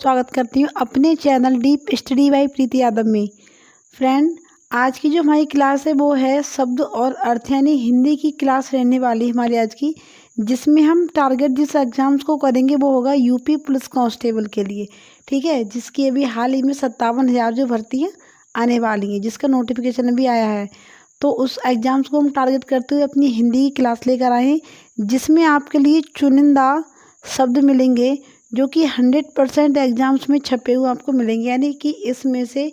स्वागत करती हूँ अपने चैनल डीप स्टडी बाय प्रीति यादव में। फ्रेंड, आज की जो हमारी क्लास है वो है शब्द और अर्थ, यानी हिंदी की क्लास रहने वाली है हमारी आज की, जिसमें हम टारगेट जिस एग्जाम्स को करेंगे वो होगा यूपी पुलिस कांस्टेबल के लिए। ठीक है, जिसकी अभी हाल ही में 57,000 जो भर्तियाँ आने वाली हैं, जिसका नोटिफिकेशन अभी आया है। तो उस एग्ज़ाम्स को हम टारगेट करते हुए अपनी हिंदी की क्लास लेकर आए हैं, जिसमें आपके लिए चुनिंदा शब्द मिलेंगे जो कि 100% एग्ज़ाम्स में छपे हुए आपको मिलेंगे। यानी कि इसमें से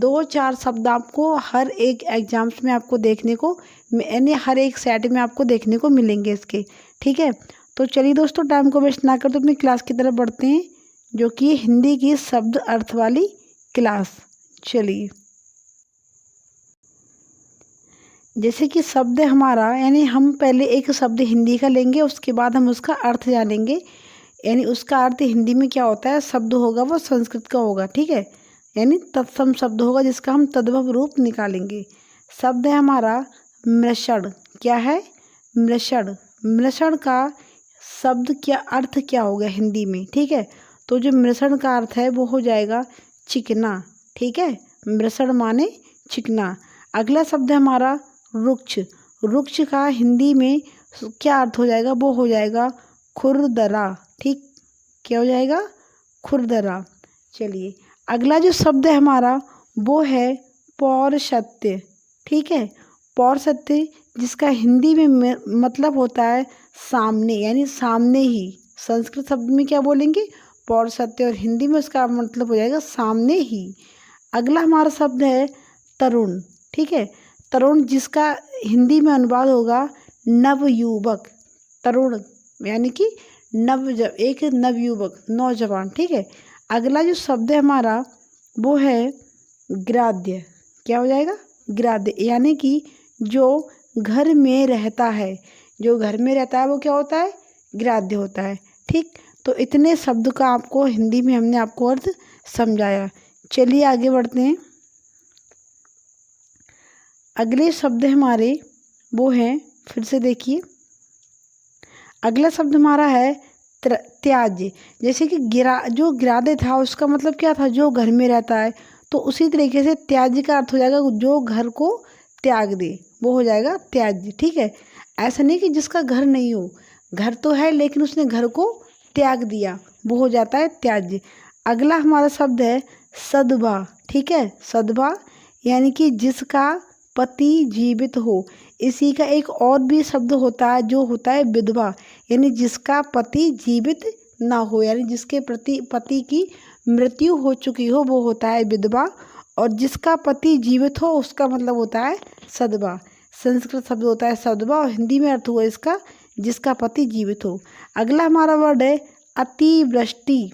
2-4 शब्द आपको हर एक एग्ज़ाम्स में आपको देखने को, यानी हर एक सेट में आपको देखने को मिलेंगे इसके। ठीक है, तो चलिए दोस्तों, टाइम को वेस्ट ना करते अपनी क्लास की तरफ बढ़ते हैं, जो कि हिंदी की शब्द अर्थ वाली क्लास। चलिए, जैसे कि शब्द हमारा, यानी हम पहले एक शब्द हिंदी का लेंगे, उसके बाद हम उसका अर्थ जानेंगे। यानी उसका अर्थ हिंदी में क्या होता है, शब्द होगा वो संस्कृत का होगा। ठीक है, यानी तत्सम शब्द होगा जिसका हम तद्भव रूप निकालेंगे। शब्द है हमारा मृषण। क्या है? मृषण। मृषण का शब्द क्या अर्थ क्या होगा हिंदी में? ठीक है, तो जो मृषण का अर्थ है वो हो जाएगा चिकना। ठीक है, मृषण माने चिकना। अगला शब्द है हमारा रुक्ष। रुक्ष का हिंदी में क्या अर्थ हो जाएगा? वो हो जाएगा खुरदरा। ठीक, क्या हो जाएगा? खुरदरा। चलिए, अगला जो शब्द है हमारा वो है पौरुषत्य। ठीक है, पौरुषत्य जिसका हिंदी में मतलब होता है सामने, यानी सामने ही। संस्कृत शब्द में क्या बोलेंगे? पौरुषत्य, और हिंदी में उसका मतलब हो जाएगा सामने ही। अगला हमारा शब्द है तरुण। ठीक है, तरुण जिसका हिंदी में अनुवाद होगा नवयुवक। तरुण यानी कि एक नवयुवक, नौजवान। ठीक है, अगला जो शब्द है हमारा वो है ग्राद्य। क्या हो जाएगा? ग्राद्य, यानी कि जो घर में रहता है। जो घर में रहता है वो क्या होता है? ग्राद्य होता है। ठीक, तो इतने शब्द का आपको हिंदी में हमने आपको अर्थ समझाया। चलिए आगे बढ़ते हैं। अगले शब्द हमारे वो हैं, फिर से देखिए, अगला शब्द हमारा है त्याज्य। जैसे कि जो गिरादे था उसका मतलब क्या था? जो घर में रहता है। तो उसी तरीके से त्याज्य का अर्थ हो जाएगा जो घर को त्याग दे, वो हो जाएगा त्याज्य। ठीक है, ऐसा नहीं कि जिसका घर नहीं हो, घर तो है लेकिन उसने घर को त्याग दिया, वो हो जाता है त्याज्य। अगला हमारा शब्द है सद्भा। ठीक है, सद्भा यानी कि जिसका पति जीवित हो। इसी का एक और भी शब्द होता है जो होता है विधवा, यानी जिसका पति जीवित ना हो, यानी जिसके पति की मृत्यु हो चुकी हो, वो होता है विधवा। और जिसका पति जीवित हो उसका मतलब होता है सद्भा। संस्कृत शब्द होता है सद्भा और हिंदी में अर्थ हुआ इसका जिसका पति जीवित हो। अगला हमारा वर्ड है अतिवृष्टि।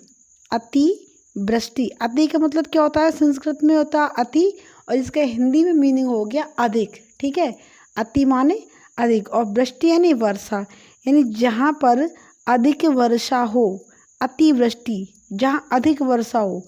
अतिवृष्टि, अति का मतलब क्या होता है? संस्कृत में होता है अति, और इसका हिंदी में मीनिंग हो गया अधिक। ठीक है, अति माने अधिक, और वृष्टि यानी वर्षा, यानी जहाँ पर अधिक वर्षा हो। अतिवृष्टि, जहाँ अधिक वर्षा हो।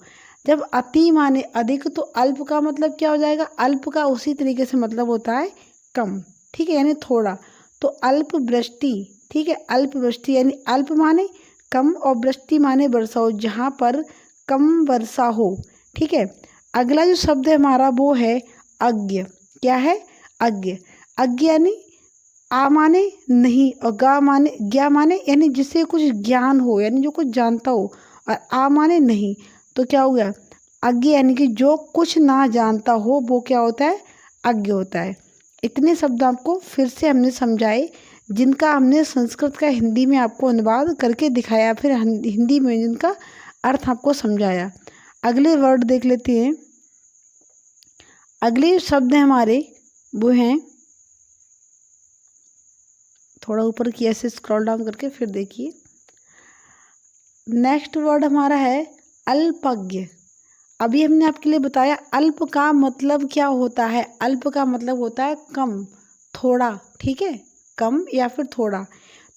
जब अति माने अधिक, तो अल्प का मतलब क्या हो जाएगा? अल्प का उसी तरीके से मतलब होता है कम। ठीक है, यानी थोड़ा, तो अल्प वृष्टि। ठीक है, अल्प वृष्टि यानी अल्प माने कम और वृष्टि माने वर्षा हो, जहाँ पर कम वर्षा हो। ठीक है, अगला जो शब्द है हमारा वो है अज्ञ। क्या है? अज्ञ। अज्ञ यानी आ माने नहीं, और गा माने ज्ञा माने यानी जिससे कुछ ज्ञान हो, यानी जो कुछ जानता हो, और आ माने नहीं, तो क्या हो गया? अज्ञ, यानी कि जो कुछ ना जानता हो वो क्या होता है? अज्ञ होता है। इतने शब्द आपको फिर से हमने समझाए, जिनका हमने संस्कृत का हिंदी में आपको अनुवाद करके दिखाया, फिर हिंदी में जिनका अर्थ आपको समझाया। अगले वर्ड देख लेते हैं। अगले शब्द हमारे वो हैं, थोड़ा ऊपर की ऐसे स्क्रॉल डाउन करके फिर देखिए। नेक्स्ट वर्ड हमारा है अल्पज्ञ। अभी हमने आपके लिए बताया अल्प का मतलब क्या होता है। अल्प का मतलब होता है कम, थोड़ा। ठीक है, कम या फिर थोड़ा।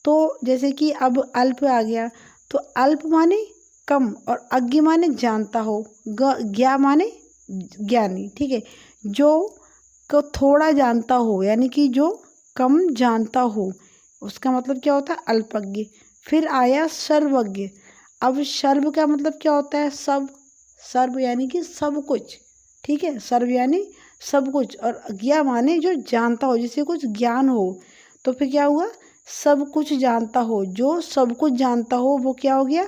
तो जैसे कि अब अल्प आ गया, तो अल्प माने कम और अज्ञ माने जानता हो, ज्ञा माने ज्ञानी। ठीक है, जो को थोड़ा जानता हो, यानी कि जो कम जानता हो, उसका मतलब क्या होता है? अल्पज्ञ। फिर आया सर्वज्ञ। अब सर्व का मतलब क्या होता है? सब। सर्व यानी कि सब कुछ, ठीक है, सर्व यानी सब कुछ। और ज्ञा माने जो जानता हो, जिसे कुछ ज्ञान हो। तो फिर क्या हुआ? सब कुछ जानता हो, जो सब कुछ जानता हो वो क्या हो गया?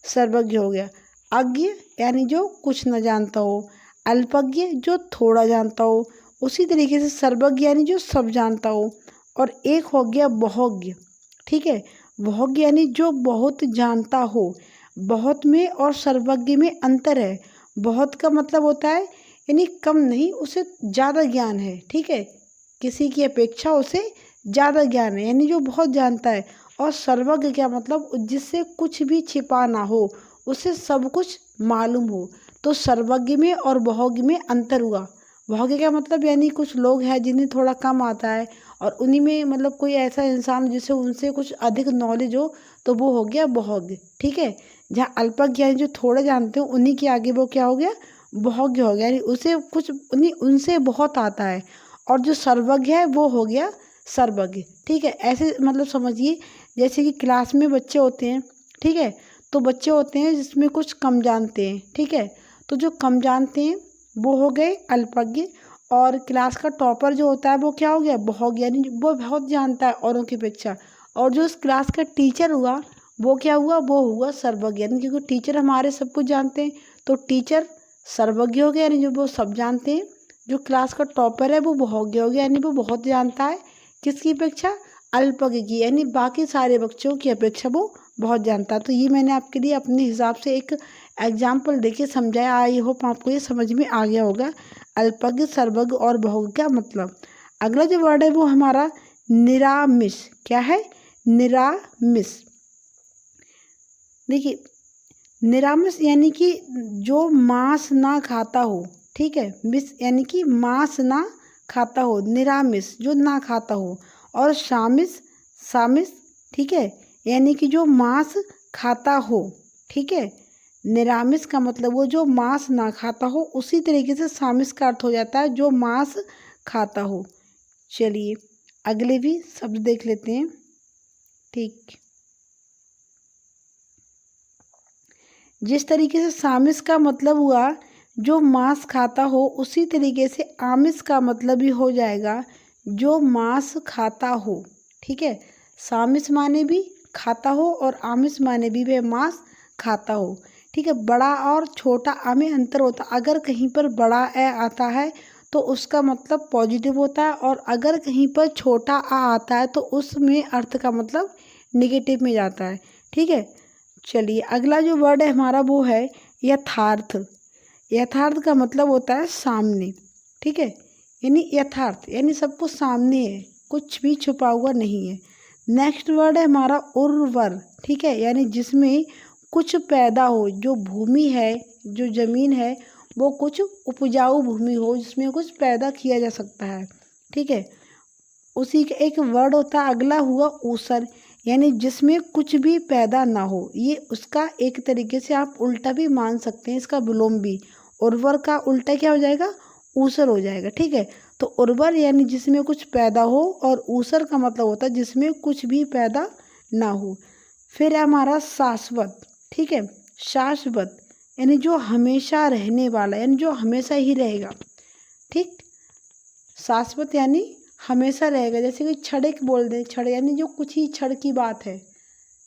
सर्वज्ञ हो गया। अज्ञ यानी जो कुछ न जानता हो। अल्पज्ञ जो थोड़ा जानता हो। उसी तरीके से सर्वज्ञ यानी जो सब जानता हो। और एक हो गया बहुज्ञ, ठीक है। बहुज्ञ यानी जो बहुत जानता हो। बहुत में और सर्वज्ञ में अंतर है। बहुत का मतलब होता है यानी कम नहीं, उसे ज़्यादा ज्ञान है, ठीक है, किसी की अपेक्षा उसे ज़्यादा ज्ञान है, यानी जो बहुत जानता है। और सर्वज्ञ क्या मतलब? जिससे कुछ भी छिपा ना हो, उसे सब कुछ मालूम हो। तो सर्वज्ञ में और बहुज्ञ में अंतर हुआ। बहुज्ञ क्या मतलब? यानी कुछ लोग हैं जिन्हें थोड़ा कम आता है, और उन्हीं में मतलब कोई ऐसा इंसान जिसे उनसे कुछ अधिक नॉलेज हो, तो वो हो गया बहुज्ञ, ठीक है। जहाँ अल्पज्ञ यानी जो थोड़ा जानते हो, उन्हीं के आगे वो क्या हो गया? बहुज्ञ हो गया, यानी उसे कुछ उन्हीं उनसे बहुत आता है। और जो सर्वज्ञ है वो हो गया सर्वज्ञ, ठीक है। ऐसे मतलब समझिए, जैसे कि क्लास में बच्चे होते हैं, ठीक है, तो बच्चे होते हैं जिसमें कुछ कम जानते हैं, ठीक है। तो जो कम जानते हैं वो हो गए अल्पज्ञ। और क्लास का टॉपर जो होता है वो क्या हो गया? बहुज्ञ, यानी वो बहुत जानता है औरों की अपेक्षा। और जो उस क्लास का टीचर हुआ वो क्या हुआ? वो हुआ सर्वज्ञ, यानी क्योंकि टीचर हमारे सब कुछ जानते हैं, तो टीचर सर्वज्ञ हो गया, यानी जो वो सब जानते हैं। जो क्लास का टॉपर है वो बहुज्ञ हो गया, यानी वो बहुत जानता है, किसकी अपेक्षा? अल्पज्ञ की, यानी बाकी सारे बच्चों की अपेक्षा वो बहुत जानता है। तो ये मैंने आपके लिए अपने हिसाब से एक एग्जाम्पल देके समझाया। आई होप आपको ये समझ में आ गया होगा अल्पज्ञ, सर्वज्ञ और बहुज्ञ का मतलब। अगला जो वर्ड है वो हमारा निरामिष। क्या है? निरामिष। देखिए, निरामिष यानी कि जो मांस ना खाता हो, ठीक है। मिस यानी कि मांस ना खाता हो, निरामिष जो ना खाता हो। और शामिष, शामिष, ठीक है, यानी कि जो मांस खाता हो, ठीक है। निरामिष का मतलब वो जो मांस ना खाता हो, उसी तरीके से शामिष का अर्थ हो जाता है जो मांस खाता हो। चलिए अगले भी शब्द देख लेते हैं, ठीक। जिस तरीके से शामिष का मतलब हुआ जो मांस खाता हो, उसी तरीके से आमिष का मतलब भी हो जाएगा जो मांस खाता हो, ठीक है। शामिष माने भी खाता हो और आमिष माने भी वह मांस खाता हो, ठीक है। बड़ा और छोटा आ में अंतर होता है। अगर कहीं पर बड़ा ए आता है तो उसका मतलब पॉजिटिव होता है, और अगर कहीं पर छोटा आ आता है तो उसमें अर्थ का मतलब निगेटिव में जाता है, ठीक है। चलिए अगला जो वर्ड है हमारा वो है यथार्थ। यथार्थ का मतलब होता है सामने, ठीक है, यानी यथार्थ यानी सब कुछ सामने है, कुछ भी छुपा हुआ नहीं है। नेक्स्ट वर्ड है हमारा उर्वर, ठीक है, यानी जिसमें कुछ पैदा हो। जो भूमि है, जो जमीन है, वो कुछ उपजाऊ भूमि हो जिसमें कुछ पैदा किया जा सकता है, ठीक है। उसी का एक वर्ड होता है अगला हुआ ऊसर, यानी जिसमें कुछ भी पैदा ना हो। ये उसका एक तरीके से आप उल्टा भी मान सकते हैं, इसका विलोम भी। उर्वर का उल्टा क्या हो जाएगा? ऊसर हो जाएगा, ठीक है। तो उर्वर यानी जिसमें कुछ पैदा हो, और ऊसर का मतलब होता है जिसमें कुछ भी पैदा ना हो। फिर है हमारा शाश्वत, ठीक है। शाश्वत यानी जो हमेशा रहने वाला, यानी जो हमेशा ही रहेगा, ठीक। शाश्वत यानी हमेशा रहेगा। जैसे कि क्षणिक बोल दें, क्षण यानी जो कुछ ही क्षण की बात है,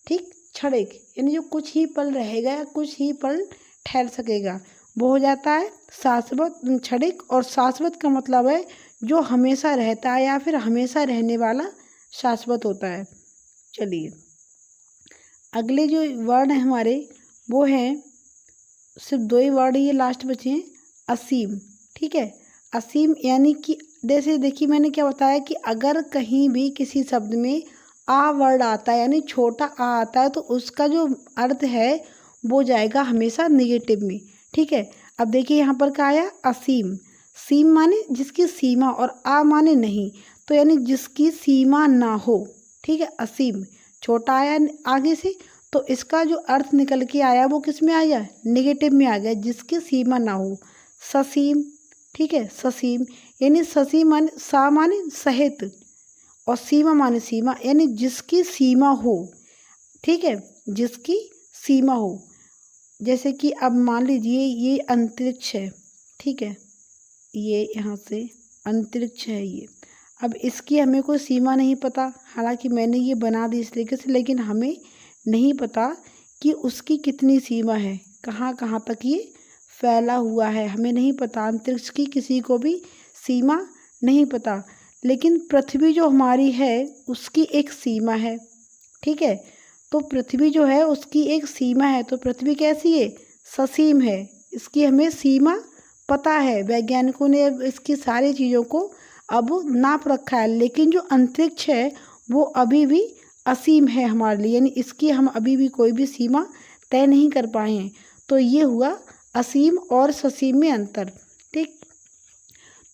ठीक। क्षणिक यानी जो कुछ ही पल रहेगा या कुछ ही पल ठहर सकेगा, वो हो जाता है शाश्वत, क्षणिक। और शाश्वत का मतलब है जो हमेशा रहता है या फिर हमेशा रहने वाला शाश्वत होता है। चलिए अगले जो वर्ड हैं हमारे वो हैं, सिर्फ दो ही वर्ड ये लास्ट बचे हैं, असीम, ठीक है। असीम यानी कि जैसे देखिए मैंने क्या बताया कि अगर कहीं भी किसी शब्द में आ वर्ड आता है, यानी छोटा आ आता है, तो उसका जो अर्थ है वो जाएगा हमेशा निगेटिव में, ठीक है। अब देखिए यहाँ पर क्या आया? असीम। सीम माने जिसकी सीमा, और आ माने नहीं, तो यानी जिसकी सीमा ना हो, ठीक है। असीम छोटा आया आगे से, तो इसका जो अर्थ निकल के आया वो किस में आ गया? निगेटिव में आ गया, जिसकी सीमा ना हो। ससीम, ठीक है। ससीम यानी ससीम माने सा माने सहित, और सीमा माने सीमा, यानी जिसकी सीमा हो, ठीक है, जिसकी सीमा हो। जैसे कि अब मान लीजिए ये अंतरिक्ष है, ठीक है, ये यहाँ से अंतरिक्ष है ये। अब इसकी हमें कोई सीमा नहीं पता, हालांकि मैंने ये बना दी इस तरीके से, लेकिन हमें नहीं पता कि उसकी कितनी सीमा है, कहाँ कहाँ तक ये फैला हुआ है, हमें नहीं पता। अंतरिक्ष की किसी को भी सीमा नहीं पता। लेकिन पृथ्वी जो हमारी है उसकी एक सीमा है, ठीक है। तो पृथ्वी जो है उसकी एक सीमा है। तो पृथ्वी कैसी है? ससीम है। इसकी हमें सीमा पता है, वैज्ञानिकों ने इसकी सारी चीज़ों को अब नाप रखा है। लेकिन जो अंतरिक्ष है वो अभी भी असीम है हमारे लिए, यानी इसकी हम अभी भी कोई भी सीमा तय नहीं कर पाए हैं। तो ये हुआ असीम और ससीम में अंतर, ठीक।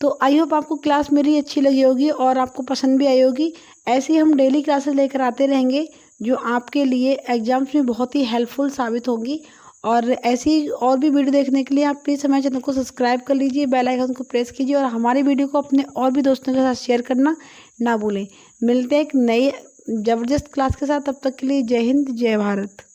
तो आई होप आपको क्लास मेरी अच्छी लगी होगी और आपको पसंद भी आई होगी। ऐसे ही हम डेली क्लासेस लेकर आते रहेंगे जो आपके लिए एग्जाम्स में बहुत ही हेल्पफुल साबित होंगी। और ऐसी और भी वीडियो देखने के लिए आप प्लीज़ हमारे चैनल को सब्सक्राइब कर लीजिए, बेल आइकन को प्रेस कीजिए और हमारी वीडियो को अपने और भी दोस्तों के साथ शेयर करना ना भूलें। मिलते हैं एक नई ज़बरदस्त क्लास के साथ, तब तक के लिए जय हिंद, जय भारत।